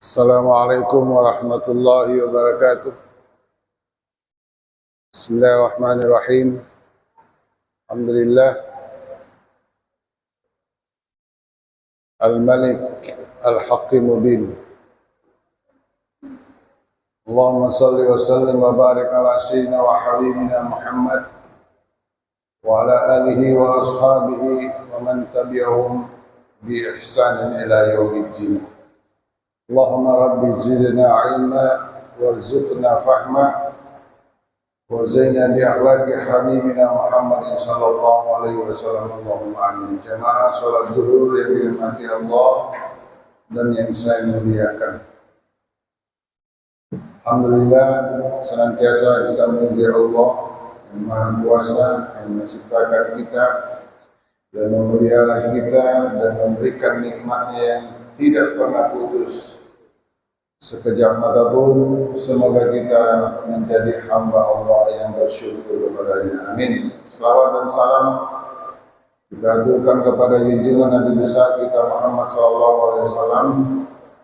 Assalamualaikum warahmatullahi wabarakatuh. Bismillahirrahmanirrahim. Alhamdulillah. Al-Malik Al-Haqqi Mubin. Allahumma salli wa sallim wa barik ala sayyidina wa habibina Muhammad wa ala alihi wa ashabihi wa man tabi'ahum bi ihsanin ila yaumiddin. Allahumma rabbi zidna ilma warzuqna fahma wa zaina bi akhlaqi habibina Muhammadin sallallahu alaihi wasallam. Allahumma amin. Jamaah salat zuhur yang dirahmati Allah dan yang saya muliakan. Alhamdulillah, senantiasa kita memuji Allah yang Maha Kuasa yang menciptakan kita dan memelihara kita dan memberikan nikmatnya yang tidak pernah putus sekejap mata pun. Semoga kita menjadi hamba Allah yang bersyukur kepada-Nya. Amin. Selawat dan salam kita aturkan kepada junjungan Nabi besar kita Muhammad SAW.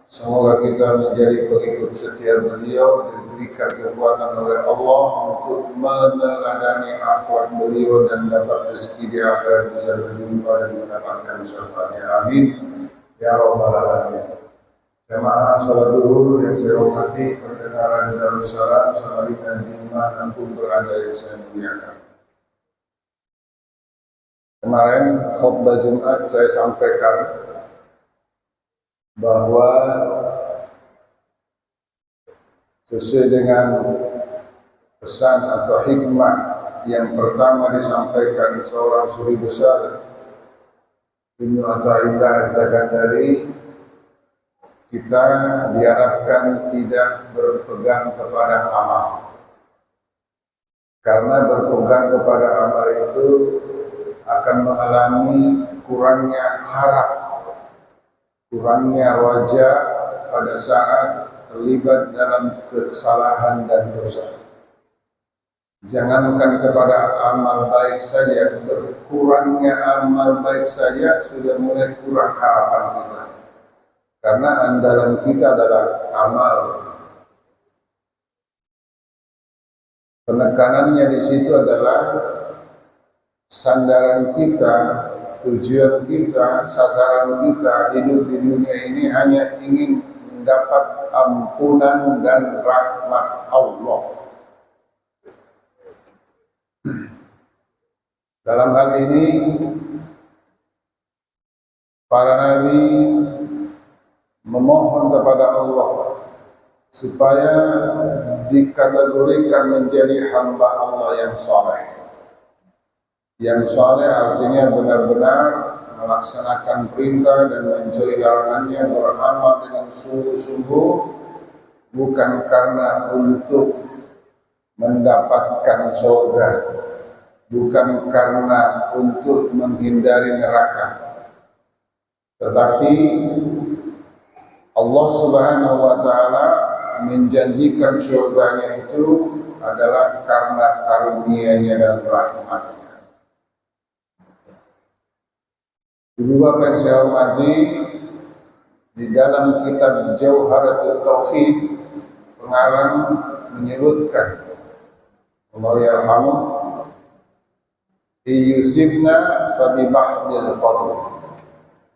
Semoga kita menjadi pengikut setia beliau, diberikan kekuatan oleh Allah untuk meneladani akhlak beliau dan dapat rezeki di akhirat bisa berjumpa dan mendapatkan syafaatnya. Amin. Ya Rabbal Alamin. Jamaah salat zuhur yang saya hormati, pendengaran Darussalam, sahabat iman ampun berada yang saya muliakan. Kemarin khutbah Jumat saya sampaikan bahwa sesuai dengan pesan atau hikmah yang pertama disampaikan seorang suri besar Ibnu Athaillah As-Sakandari, kita diharapkan tidak berpegang kepada amal, karena berpegang kepada amal itu akan mengalami kurangnya harap, kurangnya raja pada saat terlibat dalam kesalahan dan dosa. Jangankan kepada amal baik saja, berkurangnya amal baik saja sudah mulai kurang harapan kita. Karena andalan kita adalah amal. Penekanannya di situ adalah sandaran kita, tujuan kita, sasaran kita hidup di dunia ini hanya ingin mendapat ampunan dan rahmat Allah. Dalam hal ini para nabi memohon kepada Allah supaya dikategorikan menjadi hamba Allah yang saleh. Yang saleh artinya benar-benar melaksanakan perintah dan menjauhi larangannya, beramal dengan sungguh-sungguh, bukan karena untuk mendapatkan surga, bukan karena untuk menghindari neraka, tetapi Allah Subhanahu wa Ta'ala menjanjikan surganya itu adalah karena karunia-Nya dan rahmat-Nya. Ibu bapak yang saya hormati, di dalam kitab Jauharatul Tauhid pengarang menyebutkan, Allah yarhamu, iyusibna fabimahdil fadl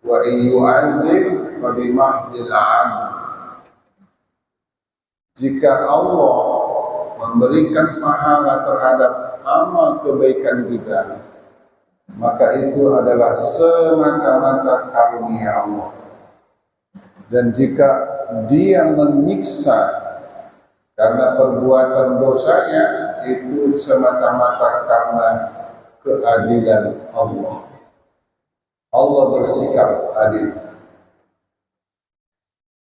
wa iyu'adzib fabimahdil a'adz. Jika Allah memberikan pahala terhadap amal kebaikan kita, maka itu adalah semata-mata karunia Allah. Dan jika Dia menyiksa karena perbuatan dosanya, itu semata-mata karena keadilan Allah. Allah bersikap adil.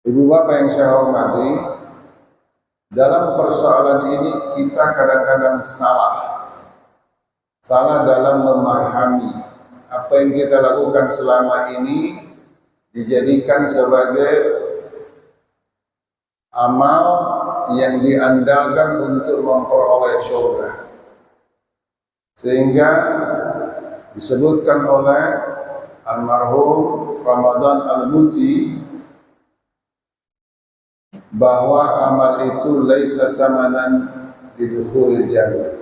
Ibu bapak yang saya hormati, dalam persoalan ini kita kadang-kadang salah dalam memahami apa yang kita lakukan selama ini dijadikan sebagai amal yang diandalkan untuk memperoleh surga. Sehingga disebutkan oleh almarhum Ramadan Al-Muti bahwa amal itu laisa samanan bidukhulil jannah.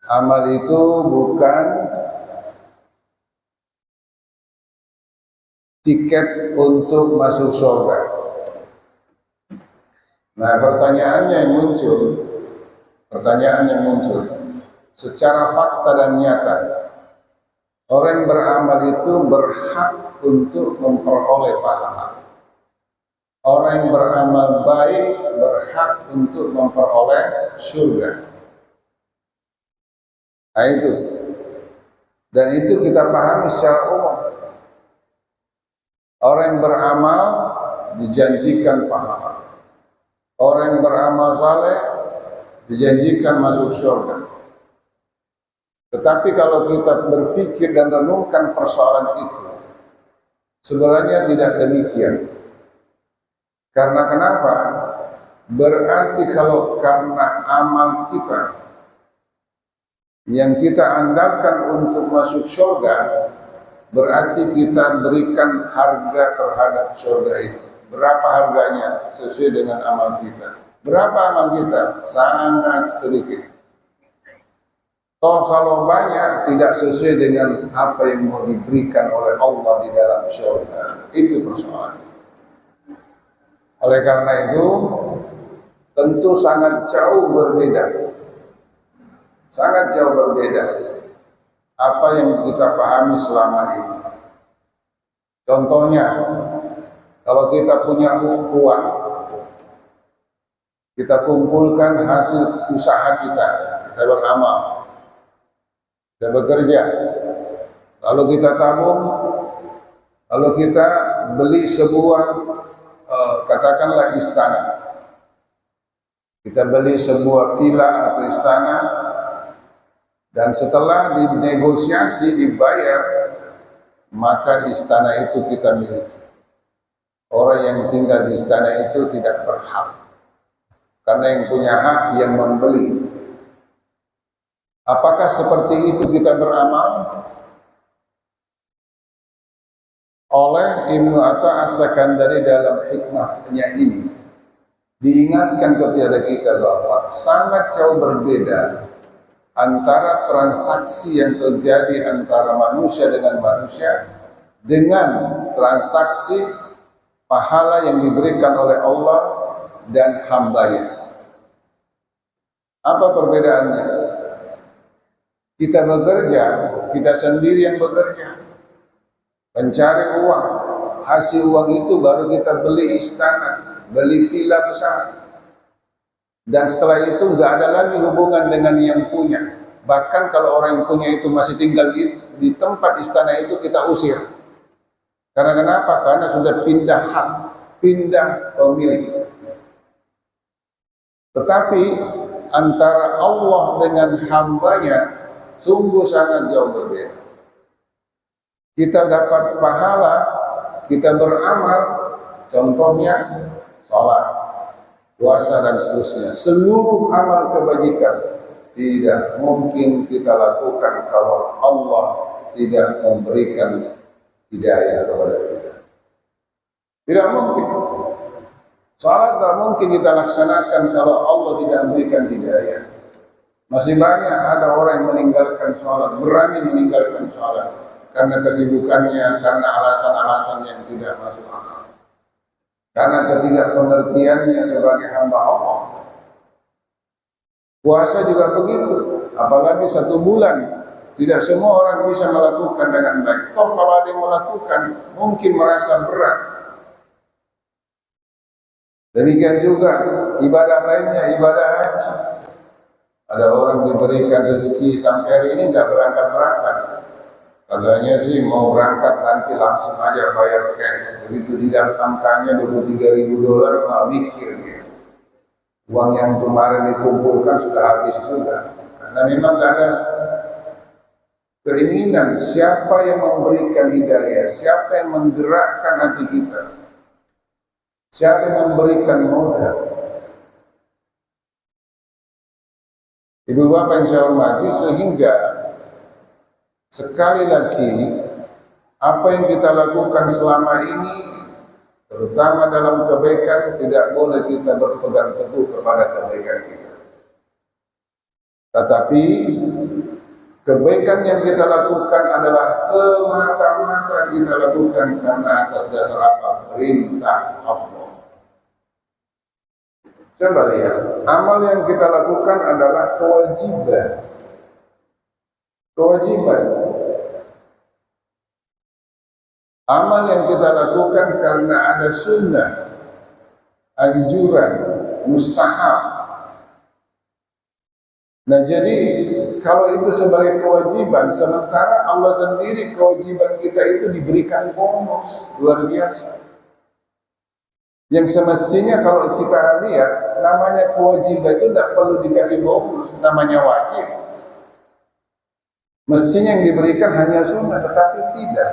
Amal itu bukan tiket untuk masuk surga. Nah, pertanyaan yang muncul secara fakta dan nyata, orang yang beramal itu berhak untuk memperoleh pahala. Orang yang beramal baik berhak untuk memperoleh surga. Nah itu. Dan itu kita pahami secara umum. Orang yang beramal dijanjikan pahala. Orang yang beramal saleh dijanjikan masuk surga. Tetapi kalau kita berpikir dan renungkan persoalan itu, sebenarnya tidak demikian. Karena kenapa? Berarti kalau karena amal kita yang kita andalkan untuk masuk surga, berarti kita berikan harga terhadap surga itu. Berapa harganya? Sesuai dengan amal kita. Berapa amal kita? Sangat sedikit. Toh kalau banyak tidak sesuai dengan apa yang mau diberikan oleh Allah di dalam surga. Itu persoalan. Oleh karena itu tentu sangat jauh berbeda. Sangat jauh berbeda apa yang kita pahami selama ini. Contohnya, kalau kita punya uang, kita kumpulkan hasil usaha kita beramal, kita bekerja, lalu kita tabung, lalu kita beli sebuah katakanlah istana. Kita beli sebuah villa atau istana, dan setelah dinegosiasi dibayar, maka istana itu kita miliki. Orang yang tinggal di istana itu tidak berhak, karena yang punya hak yang membeli. Apakah seperti itu kita beramal? Oleh Ibnu Atta As-Sakandari dalam hikmahnya ini diingatkan kepada kita bahwa sangat jauh berbeda antara transaksi yang terjadi antara manusia dengan manusia dengan transaksi pahala yang diberikan oleh Allah dan hambanya. Apa perbedaannya? Kita bekerja, kita sendiri yang bekerja, mencari uang. Hasil uang itu baru kita beli istana, beli villa besar. Dan setelah itu nggak ada lagi hubungan dengan yang punya. Bahkan kalau orang yang punya itu masih tinggal di tempat istana itu, kita usir. Karena kenapa? Karena sudah pindah hak, pindah pemilik. Tetapi antara Allah dengan hambanya sungguh sangat jauh berbeda. Kita dapat pahala, kita beramal, contohnya salat, puasa dan seterusnya. Seluruh amal kebajikan tidak mungkin kita lakukan kalau Allah tidak memberikan hidayah kepada kita. Tidak mungkin. Salat tidak mungkin kita laksanakan kalau Allah tidak memberikan hidayah. Masih banyak ada orang yang meninggalkan salat, berani meninggalkan salat karena kesibukannya, karena alasan-alasan yang tidak masuk akal, karena ketidakpengertiannya sebagai hamba Allah. Puasa juga begitu, apalagi 1 bulan. Tidak semua orang bisa melakukan dengan baik. Toh kalau ada yang melakukan mungkin merasa berat. Demikian juga ibadah lainnya, ibadah haji. Ada orang diberikan rezeki sampai hari ini nggak berangkat-berangkat. Katanya sih mau berangkat nanti langsung aja bayar cash. Begitu dilihat angkanya $23.000 nggak mikir dia. Uang yang kemarin dikumpulkan sudah habis juga. Karena memang nggak ada keinginan. Siapa yang memberikan hidayah? Siapa yang menggerakkan hati kita? Siapa yang memberikan modal? Ibu bapak yang saya hormati, sehingga sekali lagi apa yang kita lakukan selama ini Terutama dalam kebaikan tidak boleh kita berpegang teguh kepada kebaikan kita. Tetapi kebaikan yang kita lakukan adalah semata-mata kita lakukan karena atas dasar apa? Perintah Allah. Coba lihat, amal yang kita lakukan adalah kewajiban. Kewajiban. Amal yang kita lakukan karena ada sunnah, anjuran, mustahab. Nah jadi kalau itu sebagai kewajiban, sementara Allah sendiri kewajiban kita itu diberikan bonus luar biasa. Yang semestinya kalau kita lihat namanya kewajiban itu tidak perlu dikasih bonus, namanya wajib. Mestinya yang diberikan hanya sunnah, tetapi tidak.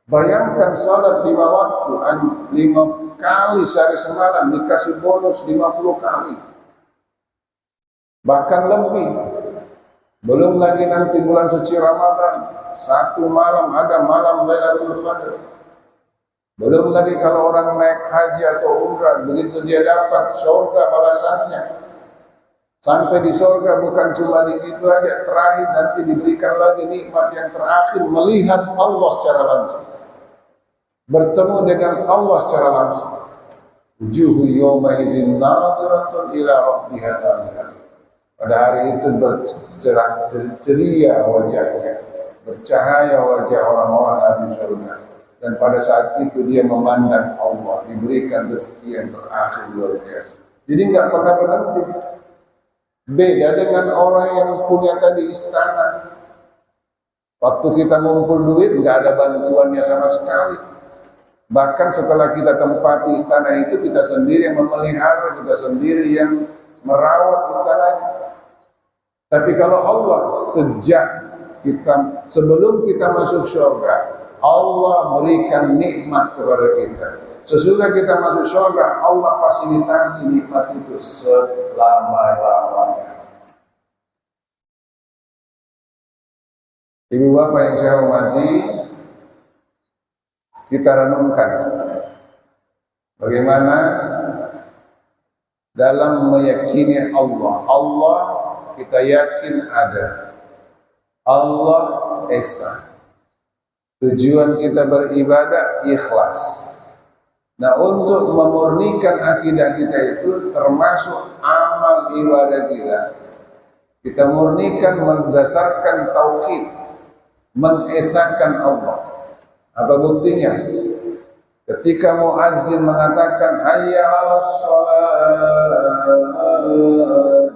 Bayangkan sholat 5 waktu, 5 kali sehari semalam dikasih bonus 50 kali. Bahkan lebih. Belum lagi nanti bulan suci Ramadan, 1 malam ada malam Lailatul Qadar. Belum lagi kalau orang naik haji atau umrah, begitu dia dapat surga balasannya. Sampai di surga bukan cuma itu aja, terakhir nanti diberikan lagi nikmat yang terakhir, melihat Allah secara langsung. Bertemu dengan Allah secara langsung. Wujuhu yawma idzin nadhiratun ila rabbiha nadhirah. Pada hari itu bercerah ceria wajahnya, bercahaya wajah orang-orang ahli surga. Dan pada saat itu dia memandang Allah, diberikan rezeki yang terakhir luar biasa. Jadi enggak pernah berhenti. Beda dengan orang yang punya tadi istana. Waktu kita ngumpul duit enggak ada bantuannya sama sekali. Bahkan setelah kita tempati istana itu, kita sendiri yang memelihara, kita sendiri yang merawat istananya. Tapi kalau Allah sejak sebelum kita masuk surga, Allah berikan nikmat kepada kita. Sesudah kita masuk surga, Allah fasilitasi nikmat itu selama-lamanya. Ibu bapak yang saya hormati, kita renungkan bagaimana dalam meyakini Allah. Allah kita yakin ada. Allah Esa. Tujuan kita beribadah ikhlas. Nah, untuk memurnikan akidah kita itu termasuk amal ibadah kita. Kita murnikan berdasarkan tauhid, mengesakan Allah. Apa buktinya? Ketika muazzin mengatakan hayya 'alas shalah,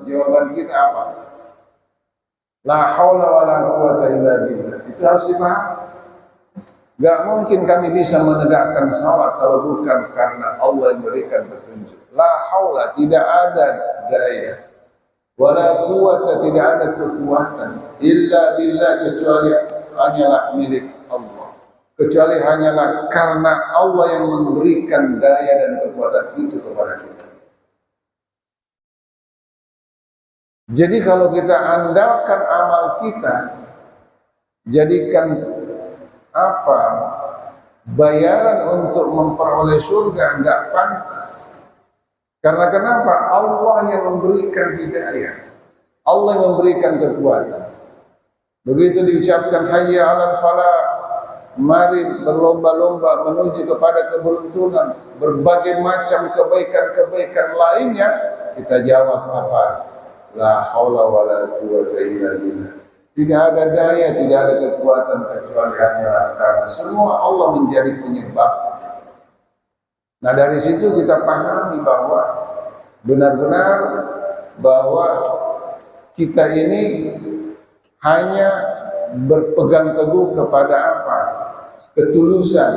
jawaban kita apa? La haula wala quwwata illa billah. Itu harus dipahami. Gak mungkin kami bisa menegakkan salat kalau bukan karena Allah yang berikan petunjuk. La haula, tidak ada daya. Wala quwwata, tidak ada kekuatan. Illa billah, kecuali hanyalah milik Allah. Kecuali hanyalah karena Allah yang memberikan daya dan kekuatan itu kepada kita. Jadi kalau kita andalkan amal kita, jadikan apa bayaran untuk memperoleh surga, enggak pantas. Karena kenapa? Allah yang memberikan hidayah, Allah yang memberikan kekuatan. Begitu diucapkan hayya 'alal falah, mari berlomba-lomba menuju kepada keberuntungan, berbagai macam kebaikan-kebaikan lainnya, kita jawab apa? La haula wala quwwata illa billah. Tidak ada daya, tidak ada kekuatan kecuali hanya karena semua Allah menjadi penyebab. Nah, dari situ kita pahami bahwa benar-benar bahwa kita ini hanya berpegang teguh kepada apa? Ketulusan,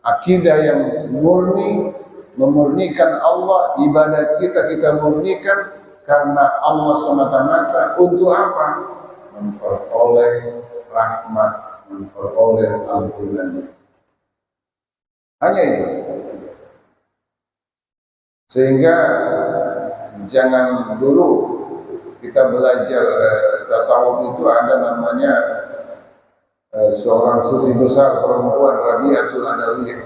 akidah yang murni, memurnikan Allah, ibadah kita murnikan karena Allah semata-mata. Untuk apa? Memperoleh rahmat, memperoleh ampunan. Hanya itu. Sehingga jangan dulu kita belajar tasawuf itu ada namanya seorang sufi besar perempuan, Rabi'atul Adawiyah.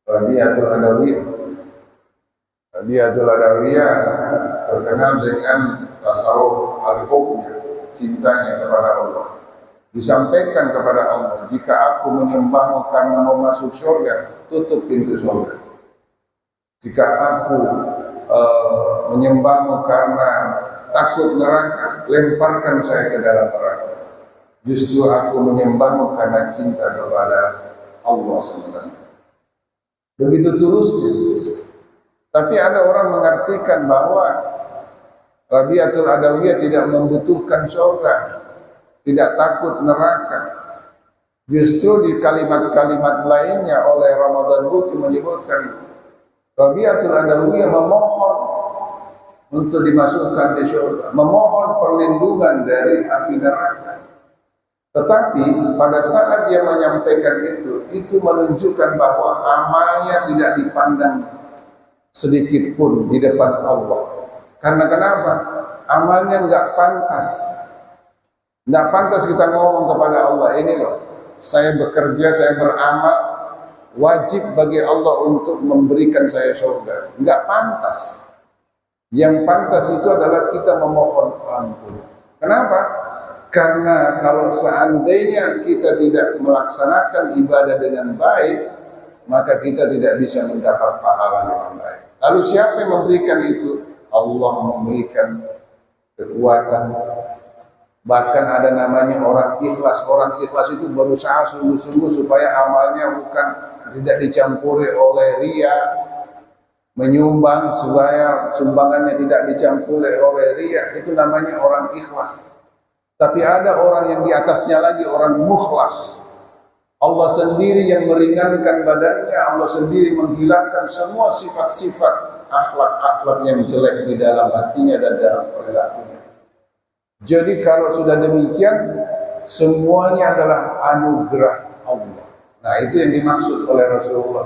Rabi'atul Adawiyah. Rabi'atul Adawiyah terkenal dengan tasawuf al-hubnya, cintanya kepada Allah. Disampaikan kepada Allah, jika aku menyembahmu karena mau masuk surga, tutup pintu surga. Jika aku menyembahmu karena takut neraka, lemparkan saya ke dalam neraka. Justru aku menyembahmu karena cinta kepada Allah SWT. Begitu tulusnya. Tapi ada orang mengartikan bahwa Rabi'atul Adawiyah tidak membutuhkan surga, tidak takut neraka. Justru di kalimat-kalimat lainnya oleh Ramadan Buki menyebutkan Rabi'atul Adawiyah memohon untuk dimasukkan di surga, memohon perlindungan dari api neraka. Tetapi pada saat dia menyampaikan itu menunjukkan bahwa amalnya tidak dipandang sedikit pun di depan Allah. Karena kenapa? Amalnya enggak pantas. Enggak pantas kita ngomong kepada Allah, ini loh, saya bekerja, saya beramal, wajib bagi Allah untuk memberikan saya surga. Enggak pantas. Yang pantas itu adalah kita memohon ampun. Kenapa? Karena kalau seandainya kita tidak melaksanakan ibadah dengan baik, maka kita tidak bisa mendapat pahala yang baik. Lalu siapa yang memberikan itu? Allah memberikan kekuatan. Bahkan ada namanya orang ikhlas. Orang ikhlas itu berusaha sungguh-sungguh supaya amalnya bukan tidak dicampuri oleh riya, menyumbang supaya sumbangannya tidak dicampuri oleh riya. Itu namanya orang ikhlas. Tapi ada orang yang di atasnya lagi, orang mukhlas. Allah sendiri yang meringankan badannya, Allah sendiri menghilangkan semua sifat-sifat akhlak-akhlak yang jelek di dalam hatinya dan dalam perilakunya. Jadi kalau sudah demikian, semuanya adalah anugerah Allah. Nah, itu yang dimaksud oleh Rasulullah.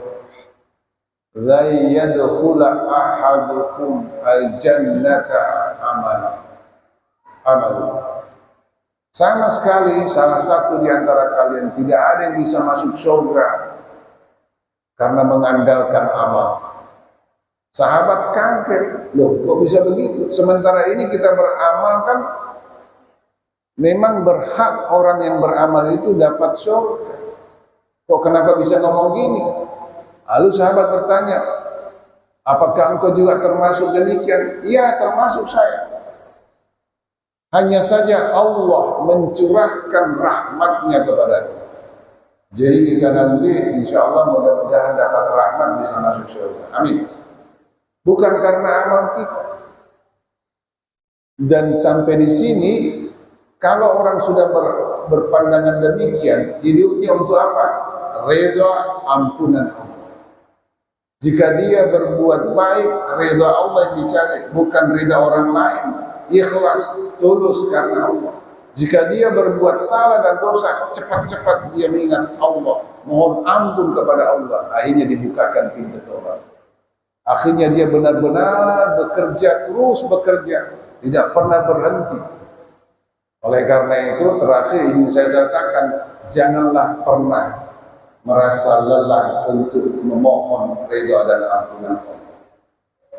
La yadkhula ahadukum al-jannata amalu. Sama sekali salah satu di antara kalian tidak ada yang bisa masuk surga karena mengandalkan amal. Sahabat kaget, loh kok bisa begitu? Sementara ini kita beramal kan memang berhak orang yang beramal itu dapat surga. Kok kenapa bisa ngomong gini? Lalu sahabat bertanya, apakah engkau juga termasuk demikian? Iya, termasuk saya. Hanya saja Allah mencurahkan rahmatnya kepada kita. Jadi kita nanti insya Allah mudah-mudahan dapat rahmat bisa masuk surga. Amin. Bukan karena amal kita. Dan sampai di sini, kalau orang sudah berpandangan demikian, hidupnya untuk apa? Ridha ampunan Allah. Jika dia berbuat baik, ridha Allah yang dicari, bukan ridha orang lain. Ikhlas, tulus karena Allah. Jika dia berbuat salah dan dosa, cepat-cepat dia mengingat Allah, mohon ampun kepada Allah. Akhirnya dibukakan pintu taubat. Akhirnya dia benar-benar bekerja, terus bekerja, tidak pernah berhenti. Oleh karena itu, terakhir ini saya katakan, janganlah pernah merasa lelah untuk memohon ridha dan ampunan Allah.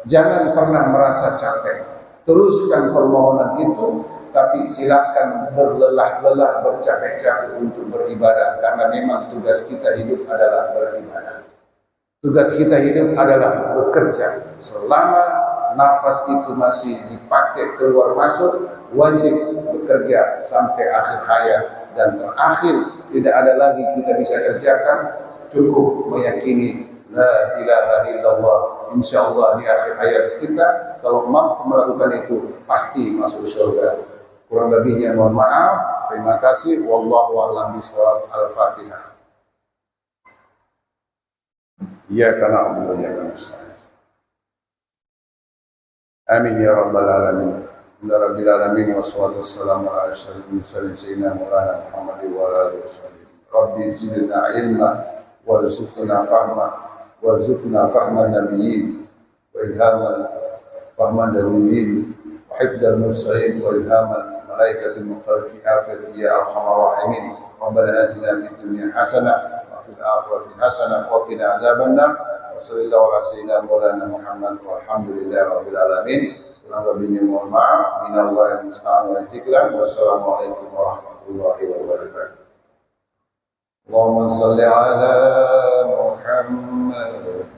Jangan pernah merasa capek. Teruskan permohonan itu, tapi silakan berlelah-lelah, bercapek-capek untuk beribadah, karena memang tugas kita hidup adalah beribadah. Tugas kita hidup adalah bekerja. Selama nafas itu masih dipakai keluar masuk, wajib bekerja sampai akhir hayat. Dan terakhir, tidak ada lagi kita bisa kerjakan, cukup meyakini la ilaha illallah. Insyaallah di akhir hayat kita kalau mampu melakukan itu pasti masuk surga. Kurang lebihnya mohon maaf. Terima kasih. Wallahu a'lam bishawab. Al-Fatihah. Iyyaka na'budu wa iyyaka nasta'in. Amin ya rabbal alamin. Rabbil alamin wassalatu wassalamu ala asyrofil mursalin sayyidina Maulana Muhammad wa ala alihi wasallam. Rabbi zidna ilma warzuqna fahma warzuqna fahman nabiyyin wa ilhaman fahman nabiyyin wa hifdzal mursalin wa ilhaman malaikatil muqarrabin fi afati ya arhamar rahimin. Rabbana atina fid dunya hasanah wa fil akhirati hasanah wa qina adzabannar. Wassallallahu ala sayyidina Maulana Muhammad walhamdulillahi rabbil alamin. Kurang lebihnya mohon maaf. Minallahi musta'an wa istiqlal. Wassalamualaikum warahmatullahi wabarakatuh. Allahumma salli ala Muhammad.